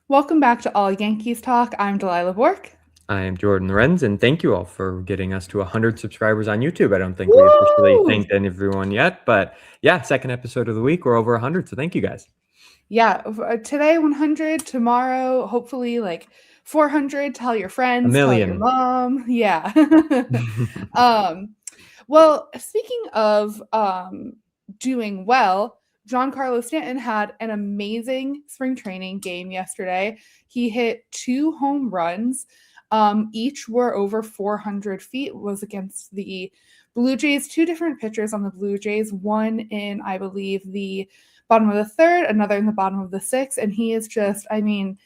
Welcome back to All Yankees Talk. I'm Delilah Bork. I am Jordan Lorenz, and thank you all for getting us to 100 subscribers on YouTube. I don't think we officially Woo! thanked everyone yet, but yeah, second episode of the week. We're over 100, so thank you guys. Yeah, today 100, tomorrow hopefully like 400. Tell your A friends, tell your million. mom. Yeah. um, well, speaking of doing well, Giancarlo Stanton had an amazing spring training game yesterday. He hit 2 home runs. Each were over 400 feet. Was against the Blue Jays. Two different pitchers on the Blue Jays. One in, I believe, the bottom of the third, another in the bottom of the sixth. And he is just, I mean,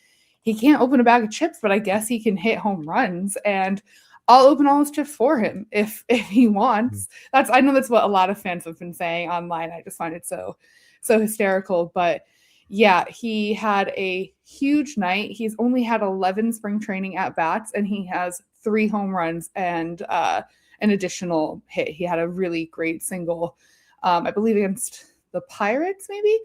he can't open a bag of chips, but I guess he can hit home runs. And I'll open all his chips for him if he wants. I know that's what a lot of fans have been saying online. I just find it so hysterical. But yeah, he had a huge night. He's only had 11 spring training at bats, and he has 3 home runs and an additional hit. He had a really great single, I believe, against the Pirates, maybe.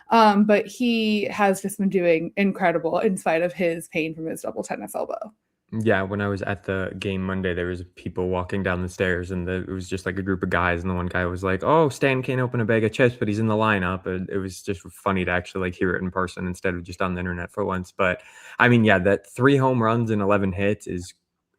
But he has just been doing incredible in spite of his pain from his double tennis elbow. Yeah, when I was at the game Monday, there was people walking down the stairs, and it was just like a group of guys, and the one guy was like, "Oh, Stan can't open a bag of chips, but he's in the lineup." And it was just funny to actually like hear it in person instead of just on the internet for once. But I mean, yeah, that 3 home runs and 11 hits is,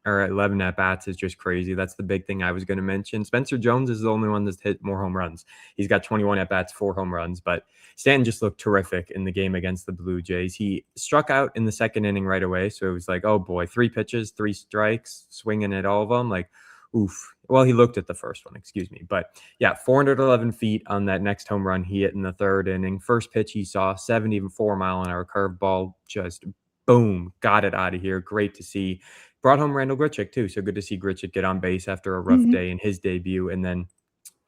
or 11 at bats is just crazy. That's the big thing I was going to mention. Spencer Jones is the only one that's hit more home runs. He's got 21 at bats, 4 home runs, but Stanton just looked terrific in the game against the Blue Jays. He struck out in the second inning right away. So it was like, oh boy, 3 pitches, 3 strikes, swinging at all of them. Like, oof. Well, he looked at the first one, excuse me. But yeah, 411 feet on that next home run he hit in the third inning. First pitch he saw, 74-mile-an-hour curveball, just boom, got it out of here. Great to see. Brought home Randall Grichuk too. So good to see Grichuk get on base after a rough Mm-hmm. day in his debut. And then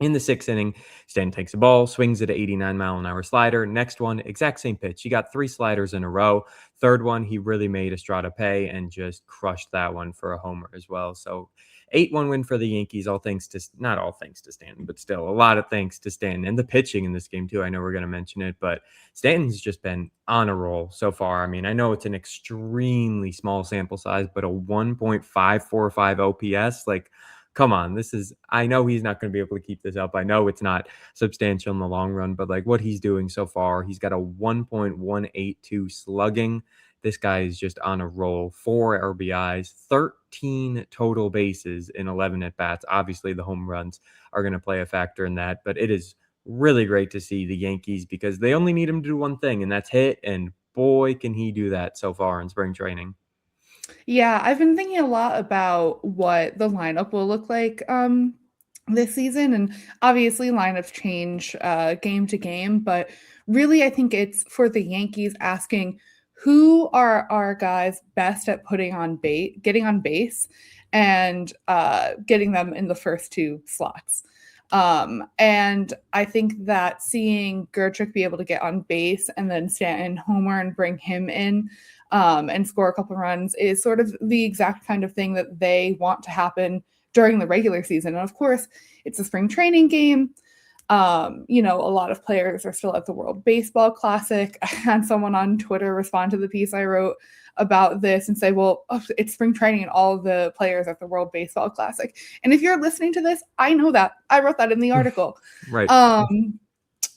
in the sixth inning, Stanton takes a ball, swings at an 89-mile-an-hour slider. Next one, exact same pitch. He got 3 sliders in a row. Third one, he really made Estrada pay and just crushed that one for a homer as well. So 8-1 win for the Yankees, not all thanks to Stanton, but still a lot of thanks to Stanton and the pitching in this game too. I know we're going to mention it, but Stanton's just been on a roll so far. I mean, I know it's an extremely small sample size, but a 1.545 OPS, like, come on, I know he's not going to be able to keep this up. I know it's not substantial in the long run, but like what he's doing so far, he's got a 1.182 slugging. This guy is just on a roll. 4 RBIs, 13 total bases in 11 at bats. Obviously, the home runs are going to play a factor in that, but it is really great to see the Yankees because they only need him to do one thing, and that's hit. And boy, can he do that so far in spring training. Yeah, I've been thinking a lot about what the lineup will look like this season, and obviously lineups change game to game, but really I think it's for the Yankees asking who are our guys best at getting on base, and getting them in the first 2 slots. And I think that seeing Gertrude be able to get on base and then Stanton homer and bring him in and score a couple runs is sort of the exact kind of thing that they want to happen during the regular season. And of course, it's a spring training game. A lot of players are still at the World Baseball Classic. I had someone on Twitter respond to the piece I wrote about this and say, well, it's spring training and all the players at the World Baseball Classic. And if you're listening to this, I know that. I wrote that in the article. Right.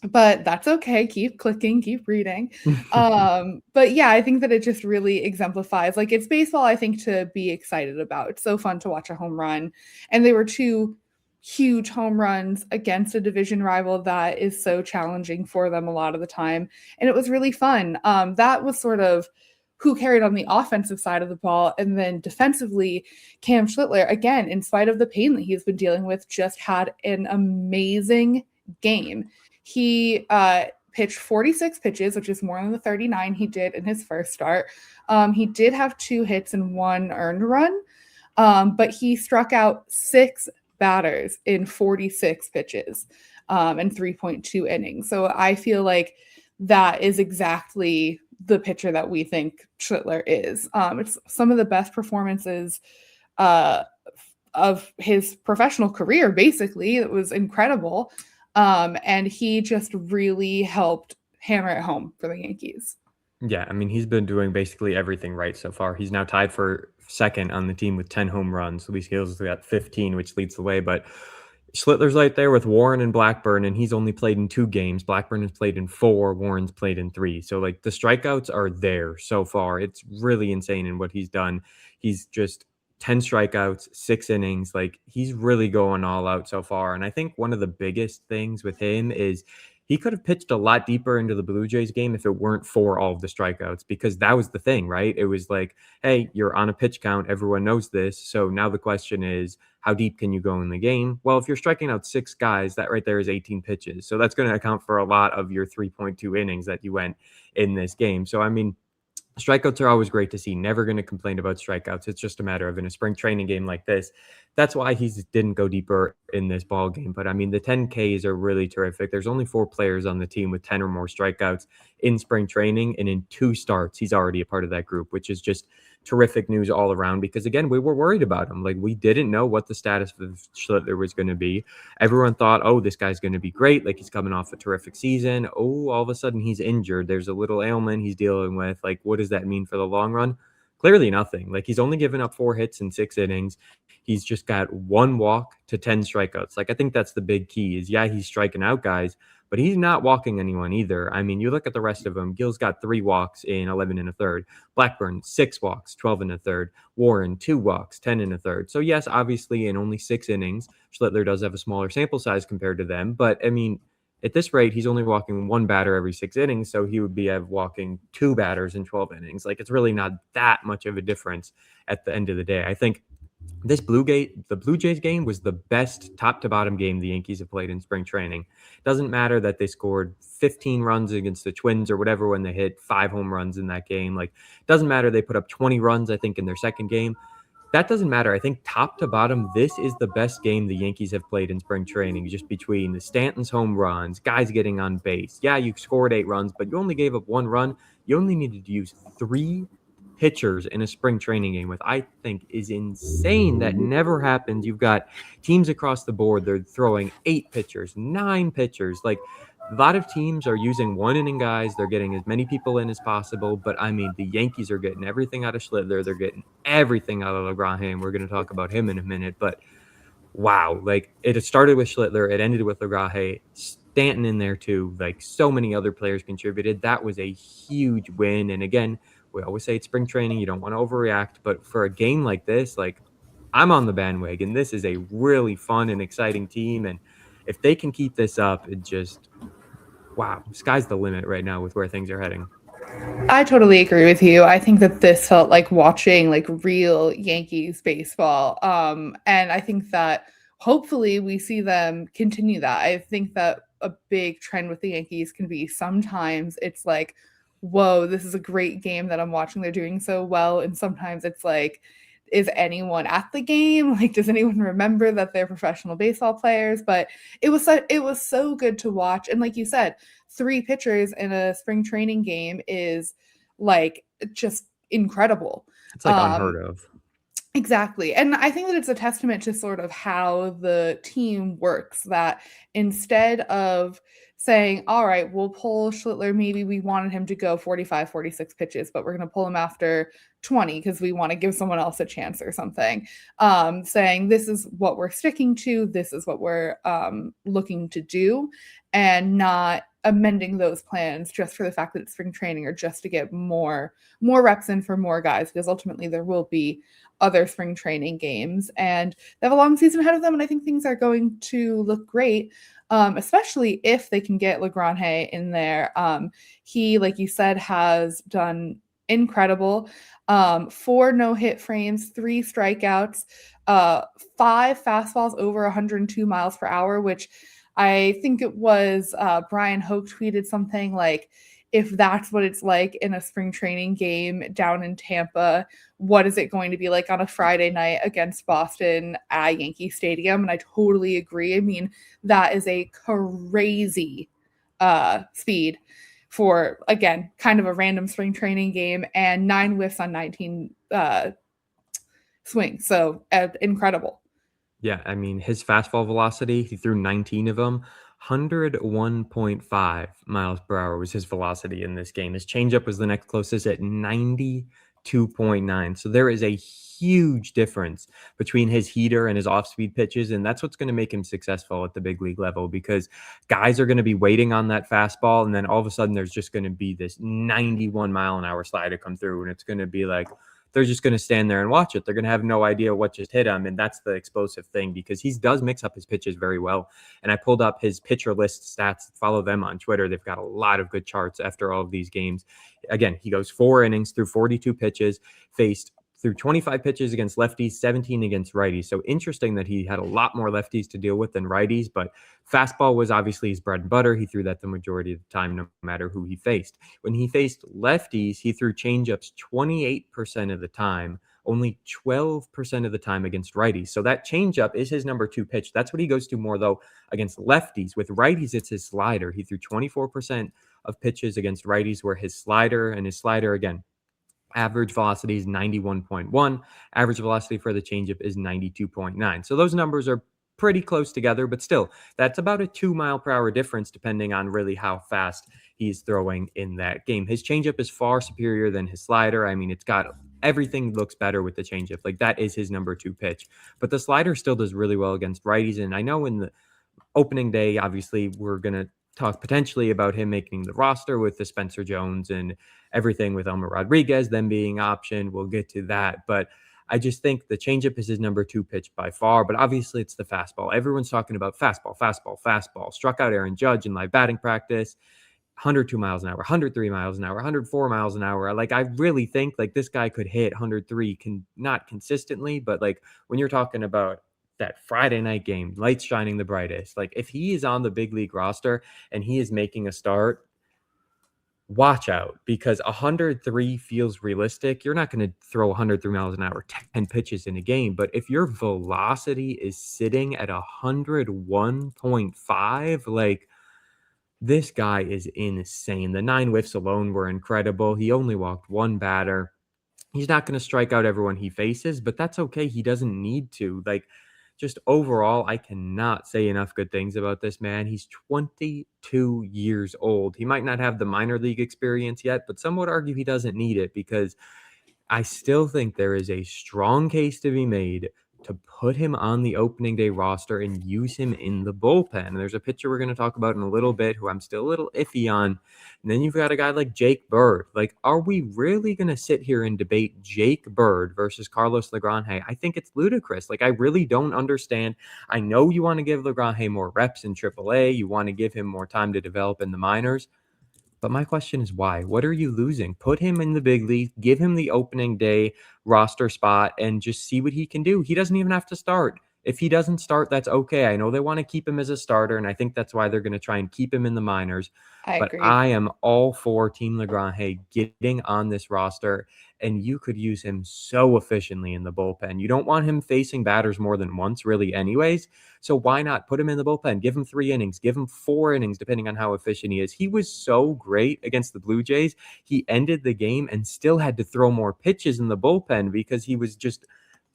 But that's okay. Keep clicking, keep reading. But yeah, I think that it just really exemplifies, like, it's baseball, I think, to be excited about. It's so fun to watch a home run. And they were 2 huge home runs against a division rival that is so challenging for them a lot of the time. And it was really fun. That was sort of who carried on the offensive side of the ball. And then defensively, Cam Schlittler, again, in spite of the pain that he's been dealing with, just had an amazing game. He pitched 46 pitches, which is more than the 39 he did in his first start. He did have 2 hits and 1 earned run, but he struck out 6 batters in 46 pitches and 3.2 innings. So I feel like that is exactly the pitcher that we think Schlittler is. It's some of the best performances of his professional career, basically. It was incredible. And he just really helped hammer it home for the Yankees. Yeah, I mean, he's been doing basically everything right so far. He's now tied for second on the team with 10 home runs. Luis Gil's got 15, which leads the way. But Schlittler's right there with Warren and Blackburn, and he's only played in 2 games. Blackburn has played in 4, Warren's played in 3. So, like, the strikeouts are there so far. It's really insane in what he's done. He's just 10 strikeouts, 6 innings. Like, he's really going all out so far. And I think one of the biggest things with him is he could have pitched a lot deeper into the Blue Jays game if it weren't for all of the strikeouts, because that was the thing, right? It was like, hey, you're on a pitch count. Everyone knows this. So now the question is, how deep can you go in the game? Well, if you're striking out 6 guys, that right there is 18 pitches. So that's going to account for a lot of your 3.2 innings that you went in this game. So, I mean, strikeouts are always great to see. Never going to complain about strikeouts. It's just a matter of in a spring training game like this. That's why he didn't go deeper in this ball game. But I mean, the 10Ks are really terrific. There's only 4 players on the team with 10 or more strikeouts in spring training, and in 2 starts, he's already a part of that group, which is just terrific news all around. Because again, we were worried about him. Like, we didn't know what the status of Schlittler was going to be. Everyone thought, oh, this guy's going to be great. Like, he's coming off a terrific season. Oh, all of a sudden he's injured. There's a little ailment he's dealing with. Like, what does that mean for the long run? Clearly nothing. Like, he's only given up 4 hits in 6 innings. He's just got 1 walk to 10 strikeouts. Like, I think that's the big key is, yeah, he's striking out guys, but he's not walking anyone either. I mean, you look at the rest of them. Gil's got 3 walks in 11 and a third. Blackburn, 6 walks, 12 and a third. Warren, 2 walks, 10 and a third. So yes, obviously in only 6 innings, Schlittler does have a smaller sample size compared to them. But I mean, at this rate, he's only walking 1 batter every 6 innings. So he would be walking 2 batters in 12 innings. Like, it's really not that much of a difference at the end of the day. I think the Blue Jays game was the best top to bottom game the Yankees have played in spring training. Doesn't matter that they scored 15 runs against the Twins or whatever when they hit 5 home runs in that game. Like, doesn't matter they put up 20 runs, I think, in their second game. That doesn't matter. I think top to bottom, this is the best game the Yankees have played in spring training, just between the Stanton's home runs, guys getting on base. Yeah, you scored 8 runs, but you only gave up 1 run. You only needed to use 3 pitchers in a spring training game, with I think is insane. That never happens. You've got teams across the board. They're throwing 8 pitchers, 9 pitchers. Like, a lot of teams are using 1 inning guys. They're getting as many people in as possible. But I mean, the Yankees are getting everything out of Schlittler. They're getting everything out of LaGrange. And we're going to talk about him in a minute. But wow, like, it started with Schlittler. It ended with LaGrange. Stanton in there too. Like, so many other players contributed. That was a huge win. And again, we always say it's spring training. You don't want to overreact. But for a game like this, like, I'm on the bandwagon. This is a really fun and exciting team. And if they can keep this up, it just, wow, sky's the limit right now with where things are heading. I totally agree with you. I think that this felt like watching like real Yankees baseball. And I think that hopefully we see them continue that. I think that a big trend with the Yankees can be sometimes it's like, whoa, this is a great game that I'm watching. They're doing so well. And sometimes it's like, is anyone at the game? Like, does anyone remember that they're professional baseball players? But it was so good to watch. And like you said, 3 pitchers in a spring training game is like just incredible. It's like unheard of. Exactly. And I think that it's a testament to sort of how the team works, that instead of saying, all right, we'll pull Schlittler, maybe we wanted him to go 45, 46 pitches, but we're going to pull him after 20 because we want to give someone else a chance or something. Saying this is what we're sticking to, this is what we're looking to do, and not amending those plans just for the fact that it's spring training or just to get more reps in for more guys, because ultimately there will be other spring training games and they have a long season ahead of them. And I think things are going to look great, especially if they can get LaGrange in there. He, like you said, has done incredible. 4 no-hit frames, 3 strikeouts, 5 fastballs over 102 miles per hour, which I think it was Brian Hoke tweeted something like, if that's what it's like in a spring training game down in Tampa, what is it going to be like on a Friday night against Boston at Yankee Stadium? And I totally agree. I mean, that is a crazy speed for, again, kind of a random spring training game, and 9 whiffs on 19 swings. So incredible. Yeah, I mean, his fastball velocity, he threw 19 of them. 101.5 miles per hour was his velocity in this game. His changeup was the next closest at 92.9. So there is a huge difference between his heater and his off-speed pitches, and that's what's going to make him successful at the big league level, because guys are going to be waiting on that fastball, and then all of a sudden there's just going to be this 91-mile-an-hour slider come through, and it's going to be like they're just going to stand there and watch it. They're going to have no idea what just hit him. And that's the explosive thing, because he does mix up his pitches very well. And I pulled up his pitcher list stats. Follow them on Twitter. They've got a lot of good charts after all of these games. Again, he goes 4 innings through 42 pitches, faced through 25 pitches against lefties, 17 against righties. So interesting that he had a lot more lefties to deal with than righties, but fastball was obviously his bread and butter. He threw that the majority of the time, no matter who he faced. When he faced lefties, he threw changeups 28% of the time, only 12% of the time against righties. So that changeup is his number 2 pitch. That's what he goes to more, though, against lefties. With righties, it's his slider. He threw 24% of pitches against righties, where his slider, again, average velocity is 91.1. Average velocity for the changeup is 92.9. So those numbers are pretty close together, but still, that's about a 2 mile per hour difference, depending on really how fast he's throwing in that game. His changeup is far superior than his slider. I mean, it's got everything looks better with the changeup. Like, that is his number 2 pitch, but the slider still does really well against righties. And I know in the opening day, obviously, we're going to talk potentially about him making the roster with the Spencer Jones and everything with Elmer Rodriguez, them being optioned. We'll get to that. But I just think the changeup is his number 2 pitch by far. But obviously, it's the fastball. Everyone's talking about fastball. Struck out Aaron Judge in live batting practice. 102 miles an hour, 103 miles an hour, 104 miles an hour. Like, I really think like this guy could hit 103, not consistently, but like when you're talking about that Friday night game, lights shining the brightest, like if he is on the big league roster and he is making a start, watch out, because 103 feels realistic. You're not going to throw 103 miles an hour, 10 pitches in a game. But if your velocity is sitting at 101.5, like, this guy is insane. The 9 whiffs alone were incredible. He only walked 1 batter. He's not going to strike out everyone he faces, but that's okay. He doesn't need to. Like, just overall, I cannot say enough good things about this man. He's 22 years old. He might not have the minor league experience yet, but some would argue he doesn't need it, because I still think there is a strong case to be made to put him on the opening day roster and use him in the bullpen. There's a pitcher we're going to talk about in a little bit who I'm still a little iffy on. And then you've got a guy like Jake Bird. Like, are we really going to sit here and debate Jake Bird versus Carlos LaGrange? I think it's ludicrous. Like, I really don't understand. I know you want to give LaGrange more reps in AAA. You want to give him more time to develop in the minors. But my question is, why? What are you losing? Put him in the big league, give him the opening day roster spot, and just see what he can do. He doesn't even have to start. If he doesn't start, that's okay. I know they want to keep him as a starter, and I think that's why they're going to try and keep him in the minors. I But agree. I am all for Team LaGrange getting on this roster, and you could use him so efficiently in the bullpen. You don't want him facing batters more than once, really, anyways. So why not put him in the bullpen? Give him 3 innings, give him 4 innings, depending on how efficient he is. He was so great against the Blue Jays. He ended the game and still had to throw more pitches in the bullpen because he was just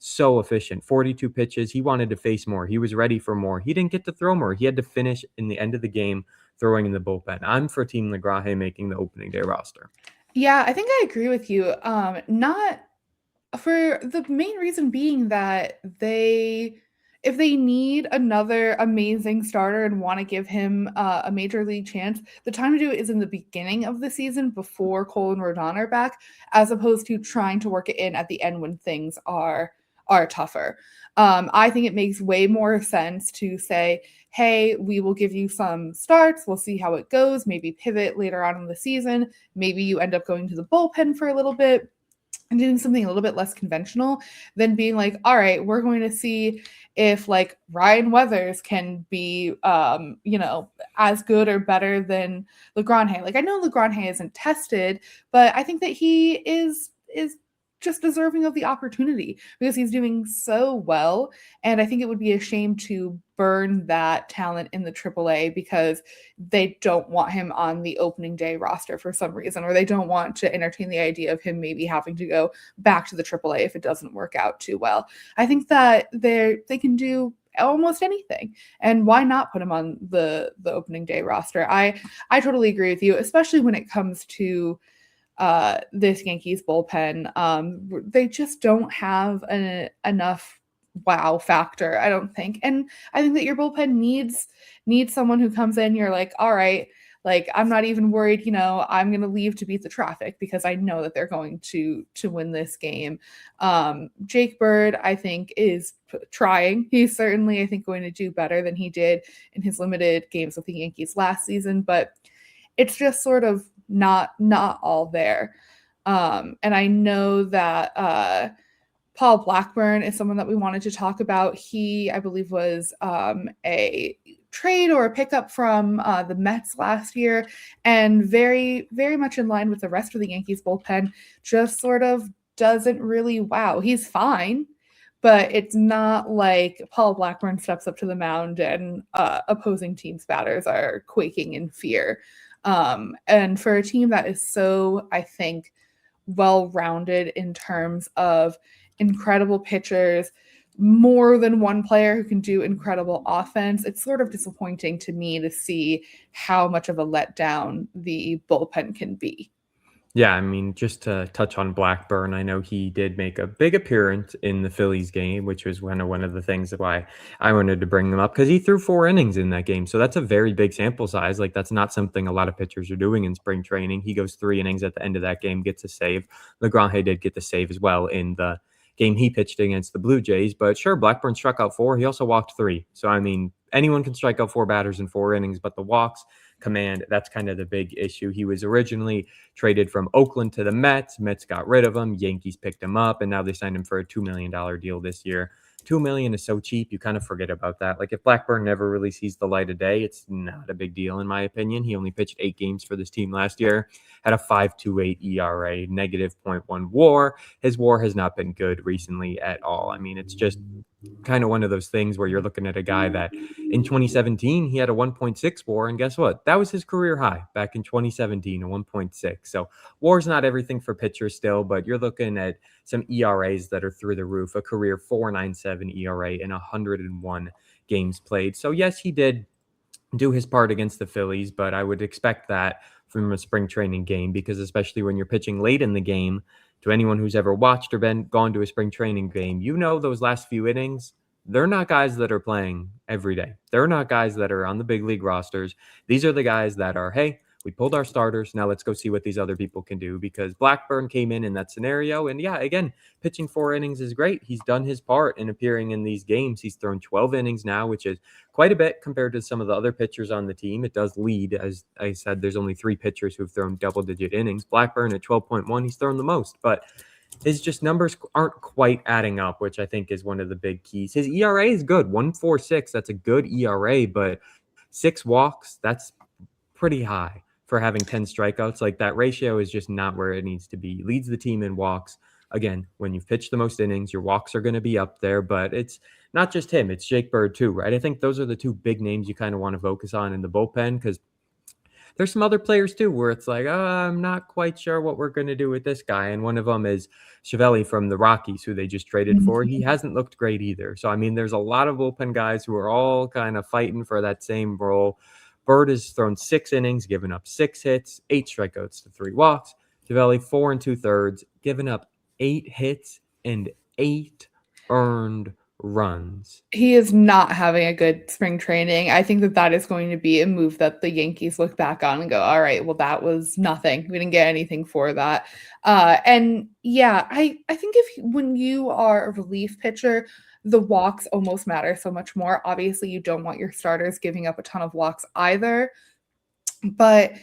so efficient. 42 pitches. He wanted to face more. He was ready for more. He didn't get to throw more. He had to finish in the end of the game throwing in the bullpen. I'm for Team LaGrange making the opening day roster. Yeah, I think I agree with you. Not for the main reason being that if they need another amazing starter and want to give him a major league chance, the time to do it is in the beginning of the season before Cole and Rodon are back, as opposed to trying to work it in at the end when things are tougher. I think it makes way more sense to say, hey, we will give you some starts. We'll see how it goes. Maybe pivot later on in the season. Maybe you end up going to the bullpen for a little bit and doing something a little bit less conventional than being like, all right, we're going to see if like Ryan Weathers can be, as good or better than LaGrange. Like, I know LaGrange isn't tested, but I think that he is just deserving of the opportunity because he's doing so well. And I think it would be a shame to burn that talent in the AAA because they don't want him on the opening day roster for some reason, or they don't want to entertain the idea of him maybe having to go back to the AAA if it doesn't work out too well. I think that they can do almost anything. And why not put him on the opening day roster? I totally agree with you, especially when it comes to this Yankees bullpen. They just don't have enough wow factor, I don't think. And I think that your bullpen needs someone who comes in, you're like, all right, like I'm not even worried, I'm going to leave to beat the traffic because I know that they're going to win this game. Jake Bird, I think, is trying. He's certainly, I think, going to do better than he did in his limited games with the Yankees last season, but it's just sort of not all there. And I know that Paul Blackburn is someone that we wanted to talk about. He, I believe, was a trade or a pickup from the Mets last year, and very, very much in line with the rest of the Yankees bullpen, just sort of doesn't really wow. He's fine, but it's not like Paul Blackburn steps up to the mound and opposing teams' batters are quaking in fear. And for a team that is so, I think, well-rounded in terms of incredible pitchers, more than one player who can do incredible offense, it's sort of disappointing to me to see how much of a letdown the bullpen can be. Yeah, I mean, just to touch on Blackburn, I know he did make a big appearance in the Phillies game, which was one of the things why I wanted to bring him up, because he threw 4 innings in that game. So that's a very big sample size. Like, that's not something a lot of pitchers are doing in spring training. He goes 3 innings at the end of that game, gets a save. LaGrange did get the save as well in the game he pitched against the Blue Jays. But sure, Blackburn struck out 4. He also walked 3. So, I mean, anyone can strike out 4 batters in 4 innings, but the walks command, that's kind of the big issue. He was originally traded from Oakland to the Mets. Mets got rid of him. Yankees picked him up, and now they signed him for a $2 million deal this year. $2 million is so cheap, you kind of forget about that. Like, if Blackburn never really sees the light of day, it's not a big deal in my opinion. He only pitched 8 games for this team last year, had a 5.28 ERA, negative 0.1 WAR. His WAR has not been good recently at all. I mean, it's just kind of one of those things where you're looking at a guy that in 2017 he had a 1.6 WAR, and guess what? That was his career high back in 2017, a 1.6. So WAR's not everything for pitchers still, but you're looking at some ERAs that are through the roof. A career 4.97 ERA in 101 games played. So yes, he did do his part against the Phillies, but I would expect that from a spring training game, because especially when you're pitching late in the game, to anyone who's ever watched or gone to a spring training game, those last few innings, they're not guys that are playing every day. They're not guys that are on the big league rosters. These are the guys that are, hey, we pulled our starters. Now let's go see what these other people can do, because Blackburn came in that scenario. And yeah, again, pitching 4 innings is great. He's done his part in appearing in these games. He's thrown 12 innings now, which is quite a bit compared to some of the other pitchers on the team. It does lead. As I said, there's only 3 pitchers who've thrown double-digit innings. Blackburn at 12.1, he's thrown the most. But his just numbers aren't quite adding up, which I think is one of the big keys. His ERA is good, 1.46. That's a good ERA, but 6 walks, that's pretty high for having 10 strikeouts. Like, that ratio is just not where it needs to be. Leads the team in walks. Again, when you've pitched the most innings, your walks are going to be up there, but it's not just him. It's Jake Bird too, right? I think those are the 2 big names you kind of want to focus on in the bullpen, because there's some other players too where it's like, I'm not quite sure what we're going to do with this guy. And one of them is Chevelli from the Rockies, who they just traded for. He hasn't looked great either. So, I mean, there's a lot of bullpen guys who are all kind of fighting for that same role. Bird has thrown 6 innings, given up 6 hits, 8 strikeouts to 3 walks. Chevelli, 4 2/3, given up 8 hits and 8 earned runs. He is not having a good spring training. I think that is going to be a move that the Yankees look back on and go, all right, well, that was nothing. We didn't get anything for that. And yeah, I think when you are a relief pitcher, the walks almost matter so much more. Obviously, you don't want your starters giving up a ton of walks either. But,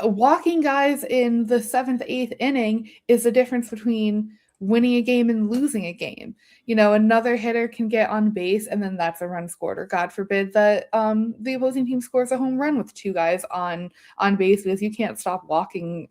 walking guys in the 7th, 8th inning is the difference between winning a game and losing a game. Another hitter can get on base and then that's a run scored, or God forbid that the opposing team scores a home run with 2 guys on base, because you can't stop walking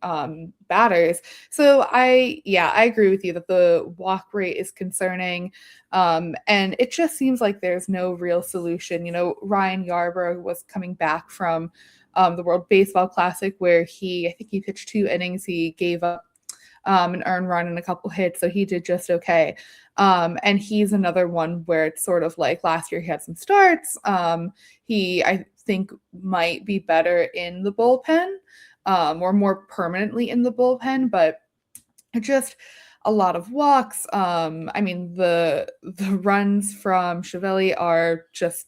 batters. So I agree with you that the walk rate is concerning. And it just seems like there's no real solution. Ryan Yarbrough was coming back from the World Baseball Classic, where I think he pitched 2 innings. He gave up an earned run and a couple hits, so he did just okay. And he's another one where it's sort of like last year he had some starts. He, I think, might be better in the bullpen, or more permanently in the bullpen, but just a lot of walks. I mean, the runs from Chiavelli are just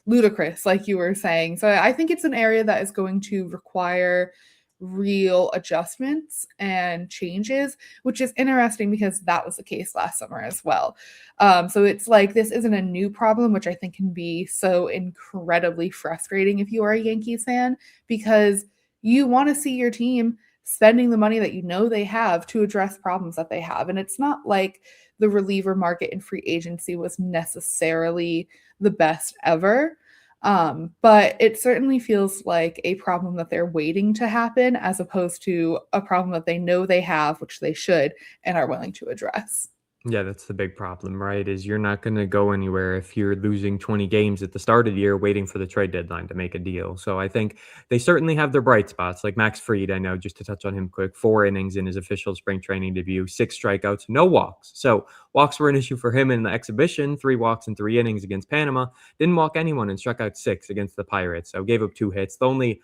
ludicrous, like you were saying. So I think it's an area that is going to require real adjustments and changes, which is interesting because that was the case last summer as well. So it's like this isn't a new problem, which I think can be so incredibly frustrating if you are a Yankees fan, because you want to see your team spending the money that you know they have to address problems that they have. And it's not like the reliever market in free agency was necessarily the best ever. But it certainly feels like a problem that they're waiting to happen as opposed to a problem that they know they have, which they should and are willing to address. Yeah, that's the big problem, right? Is you're not going to go anywhere if you're losing 20 games at the start of the year waiting for the trade deadline to make a deal. So I think they certainly have their bright spots, like Max Fried. I know, just to touch on him quick, 4 innings in his official spring training debut, 6 strikeouts, no walks. So walks were an issue for him in the exhibition, 3 walks in 3 innings against Panama. Didn't walk anyone and struck out 6 against the Pirates. So gave up 2 hits. The only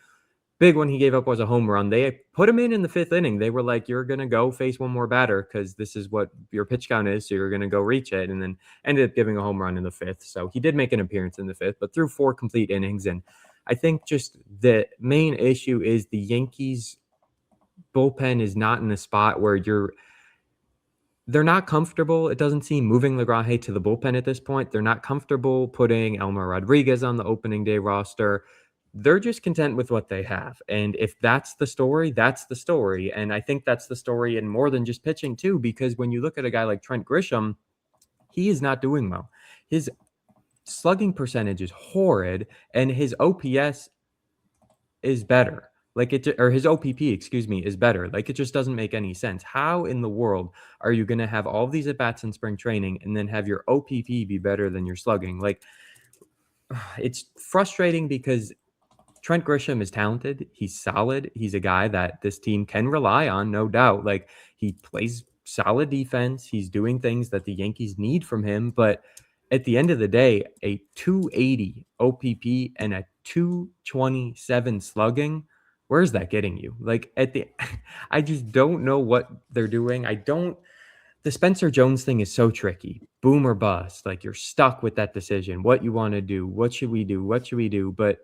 big one he gave up was a home run. They put him in the 5th inning. They were like, you're going to go face one more batter because this is what your pitch count is. So you're going to go reach it. And then ended up giving a home run in the 5th. So he did make an appearance in the 5th, but threw 4 complete innings. And I think just the main issue is the Yankees bullpen is not in a spot where they're not comfortable, it doesn't seem, moving LaGrange to the bullpen at this point. They're not comfortable putting Elmer Rodriguez on the opening day roster. They're just content with what they have. And if that's the story, that's the story. And I think that's the story in more than just pitching too, because when you look at a guy like Trent Grisham, he is not doing well. His slugging percentage is horrid and his OPS is better. Or his OPP, excuse me, is better. Like, it just doesn't make any sense. How in the world are you going to have all these at-bats in spring training and then have your OPP be better than your slugging? Like, it's frustrating because Trent Grisham is talented. He's solid. He's a guy that this team can rely on, no doubt. Like, he plays solid defense. He's doing things that the Yankees need from him. But at the end of the day, a 280 OPP and a 227 slugging, where's that getting you? Like, I just don't know what they're doing. The Spencer Jones thing is so tricky. Boom or bust. Like, you're stuck with that decision. What you want to do? What should we do? What should we do? But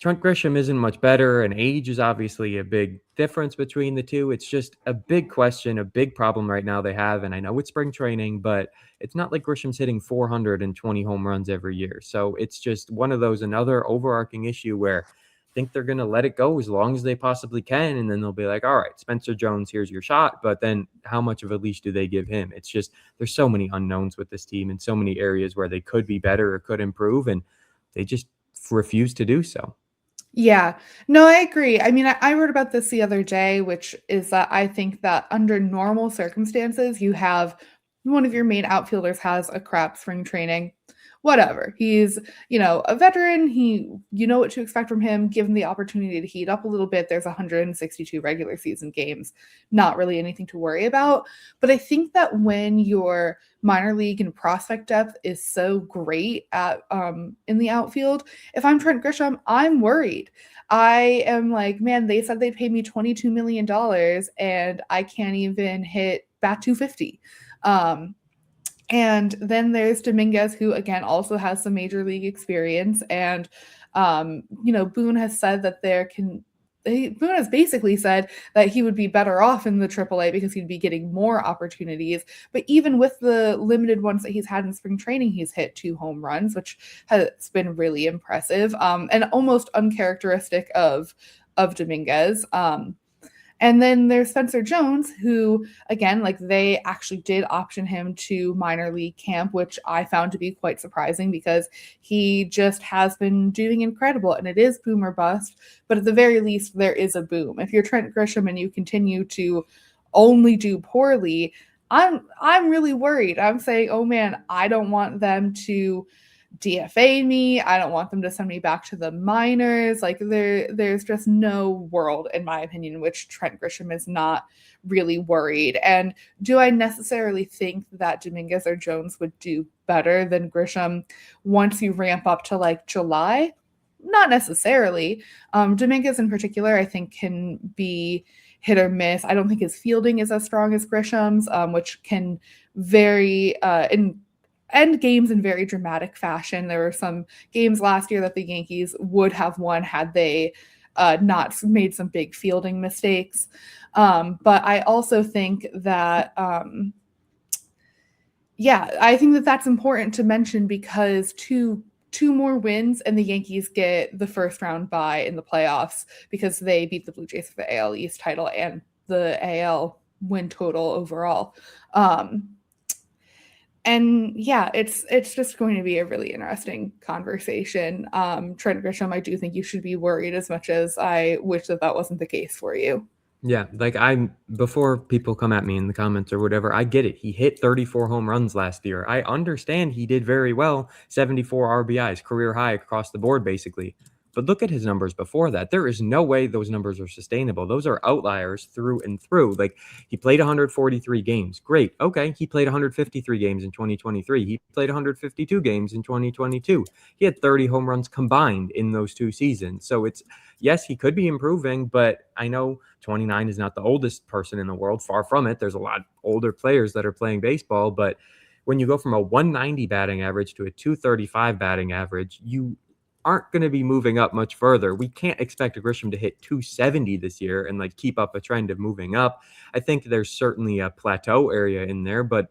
Trent Grisham isn't much better, and age is obviously a big difference between the two. It's just a big question, a big problem right now they have, and I know it's spring training, but it's not like Grisham's hitting 420 home runs every year. So it's just one of those, another overarching issue where I think they're going to let it go as long as they possibly can, and then they'll be like, all right, Spencer Jones, here's your shot, but then how much of a leash do they give him? It's just, there's so many unknowns with this team and so many areas where they could be better or could improve, and they just refuse to do so. Yeah, no, I agree. I mean, I wrote about this the other day, which is that I think that under normal circumstances, you have one of your main outfielders has a crap spring training. Whatever. He's, a veteran. You know what to expect from him. Give him the opportunity to heat up a little bit. There's 162 regular season games. Not really anything to worry about. But I think that when your minor league and prospect depth is so great at in the outfield, if I'm Trent Grisham, I'm worried. I am like, man, they said they'd pay me $22 million and I can't even hit bat 250. And then there's Dominguez, who again also has some major league experience. And Boone has said that Boone has basically said that he would be better off in the AAA because he'd be getting more opportunities. But even with the limited ones that he's had in spring training, he's hit 2 home runs, which has been really impressive, and almost uncharacteristic of Dominguez. And then there's Spencer Jones, who, again, like, they actually did option him to minor league camp, which I found to be quite surprising because he just has been doing incredible. And it is boom or bust, but at the very least, there is a boom. If you're Trent Grisham and you continue to only do poorly, I'm really worried. I'm saying, oh man, I don't want them to DFA me. I don't want them to send me back to the minors. Like there's just no world, in my opinion, in which Trent Grisham is not really worried. And do I necessarily think that Dominguez or Jones would do better than Grisham once you ramp up to like July? Not necessarily. Dominguez in particular, I think, can be hit or miss. I don't think his fielding is as strong as Grisham's, which can vary end games in very dramatic fashion. There were some games last year that the Yankees would have won had they not made some big fielding mistakes. But I also think that, I think that that's important to mention because two more wins and the Yankees get the first round bye in the playoffs because they beat the Blue Jays for the AL East title and the AL win total overall. And yeah, it's just going to be a really interesting conversation. Trent Grisham, I do think you should be worried as much as I wish that wasn't the case for you. Yeah, like before people come at me in the comments or whatever, I get it. He hit 34 home runs last year. I understand he did very well, 74 RBIs, career high across the board, basically. But look at his numbers before that. There is no way those numbers are sustainable. Those are outliers through and through. Like, he played 143 games. Great. Okay. He played 153 games in 2023. He played 152 games in 2022. He had 30 home runs combined in those 2 seasons. So yes, he could be improving, but I know 29 is not the oldest person in the world. Far from it. There's a lot older players that are playing baseball, but when you go from a 190 batting average to a 235 batting average, you aren't going to be moving up much further. We can't expect Grisham to hit 270 this year and like keep up a trend of moving up. I think there's certainly a plateau area in there, but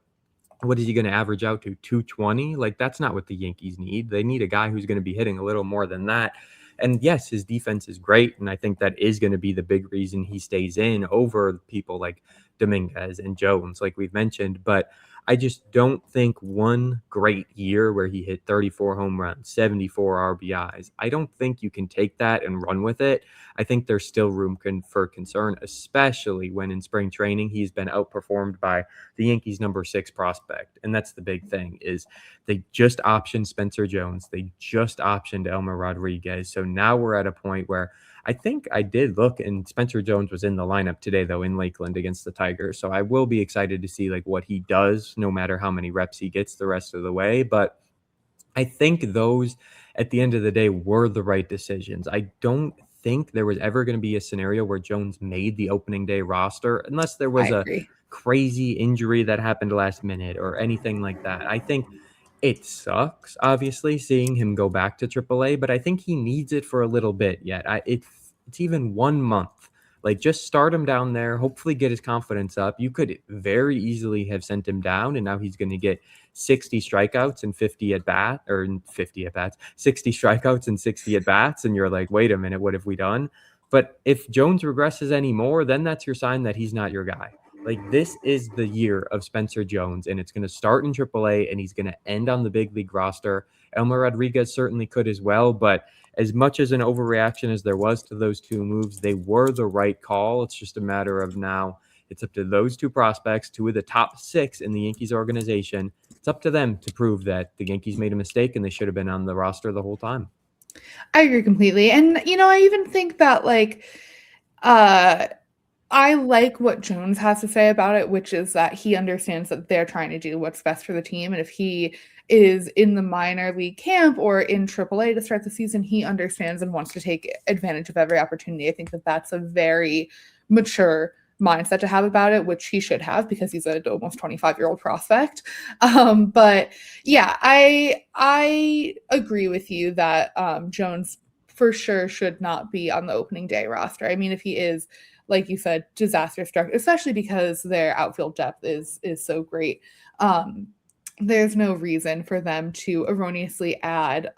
what is he going to average out to? 220? Like, that's not what the Yankees need. They need a guy who's going to be hitting a little more than that. And yes, his defense is great, and I think that is going to be the big reason he stays in over people like Dominguez and Jones, like we've mentioned. But I just don't think one great year where he hit 34 home runs, 74 RBIs, I don't think you can take that and run with it. I think there's still room for concern, especially when in spring training he's been outperformed by the Yankees' number 6 prospect. And that's the big thing, is they just optioned Spencer Jones. They just optioned Elmer Rodriguez. So now we're at a point where I think I did look, and Spencer Jones was in the lineup today, though, in Lakeland against the Tigers. So I will be excited to see like what he does, no matter how many reps he gets the rest of the way. But I think those, at the end of the day, were the right decisions. I don't think there was ever going to be a scenario where Jones made the opening day roster unless there was a crazy injury that happened last minute or anything like that. I think it sucks, obviously, seeing him go back to AAA, but I think he needs it for a little bit yet. It's even 1 month. Like, just start him down there, hopefully get his confidence up. You could very easily have sent him down, and now he's going to get 60 strikeouts and 50 at-bats, 60 strikeouts and 60 at-bats, and you're like, wait a minute, what have we done? But if Jones regresses anymore, then that's your sign that he's not your guy. Like, this is the year of Spencer Jones, and it's going to start in AAA, and he's going to end on the big league roster. Elmer Rodriguez certainly could as well, but as much as an overreaction as there was to those 2 moves, they were the right call. It's just a matter of now it's up to those 2 prospects, 2 of the top 6 in the Yankees organization. It's up to them to prove that the Yankees made a mistake and they should have been on the roster the whole time. I agree completely. And, I even think that, like, I like what Jones has to say about it, which is that he understands that they're trying to do what's best for the team. And if he is in the minor league camp or in AAA to start the season, he understands and wants to take advantage of every opportunity. I think that that's a very mature mindset to have about it, which he should have because he's an almost 25-year-old prospect. But yeah, I agree with you that Jones for sure should not be on the opening day roster. I mean, if he is, like you said, disaster struck, especially because their outfield depth is so great. There's no reason for them to erroneously add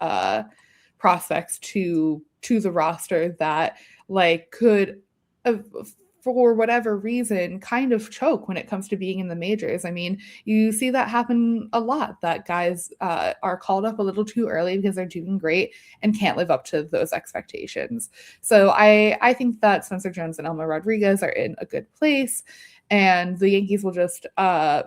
prospects to the roster that like could, for whatever reason, kind of choke when it comes to being in the majors. I mean, you see that happen a lot, that guys are called up a little too early because they're doing great and can't live up to those expectations. So I think that Spencer Jones and Elmer Rodriguez are in a good place. and the Yankees will just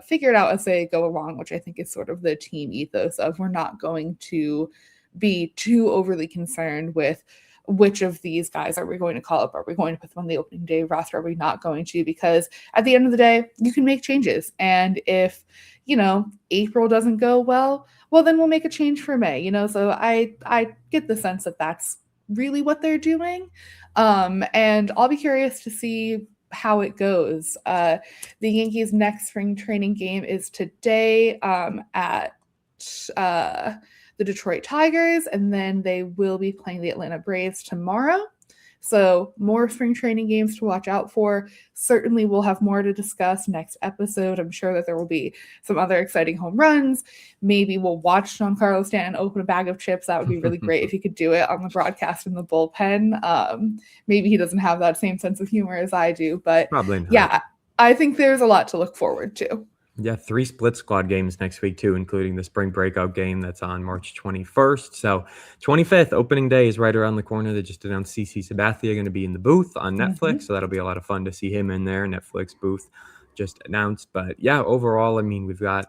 figure it out as they go along, which I think is sort of the team ethos of we're not going to be too overly concerned with which of these guys are we going to call up? Are we going to put them on the opening day roster? Are we not going to? Because at the end of the day, you can make changes. And if, April doesn't go well, then we'll make a change for May, So I get the sense that that's really what they're doing. And I'll be curious to see how it goes. The Yankees' next spring training game is today at the Detroit Tigers, and then they will be playing the Atlanta Braves tomorrow. So more spring training games to watch out for. Certainly we'll have more to discuss next episode. I'm sure that there will be some other exciting home runs. Maybe we'll watch Giancarlo Stanton open a bag of chips. That would be really great if he could do it on the broadcast in the bullpen. Maybe he doesn't have that same sense of humor as I do, but Probably not. Yeah, I think there's a lot to look forward to. Yeah, 3 split squad games next week too, including the spring breakout game that's on March 21st. So 25th, opening day is right around the corner. They just announced CC Sabathia going to be in the booth on Netflix. So that'll be a lot of fun to see him in there. Netflix booth just announced. But yeah, overall, I mean, we've got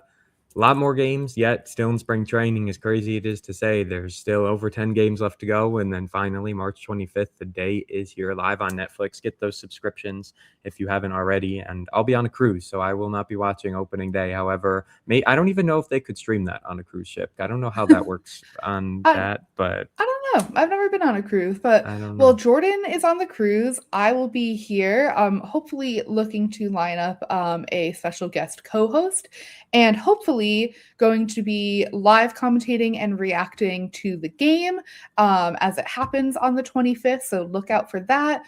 a lot more games yet still in spring training. As crazy it is to say, there's still over 10 games left to go. And then finally, March 25th, the day is here live on Netflix. Get those subscriptions if you haven't already. And I'll be on a cruise, so I will not be watching opening day. However, I don't even know if they could stream that on a cruise ship. I don't know how that works on that, but I don't know. I've never been on a cruise, but I don't know. well, Jordan is on the cruise. I will be here. Hopefully looking to line up a special guest co-host, and hopefully going to be live commentating and reacting to the game as it happens on the 25th. So look out for that.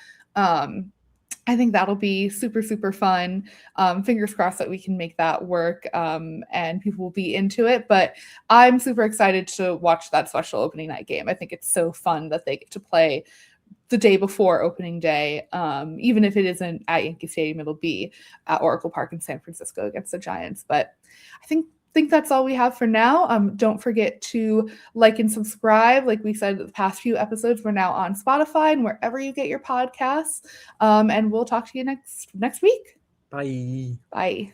I think that'll be super, super fun. Fingers crossed that we can make that work and people will be into it. But I'm super excited to watch that special opening night game. I think it's so fun that they get to play the day before opening day. Even if it isn't at Yankee Stadium, it'll be at Oracle Park in San Francisco against the Giants. But I think that's all we have for now. Don't forget to like and subscribe. Like we said, the past few episodes, we're now on Spotify and wherever you get your podcasts. And we'll talk to you next week. Bye. Bye.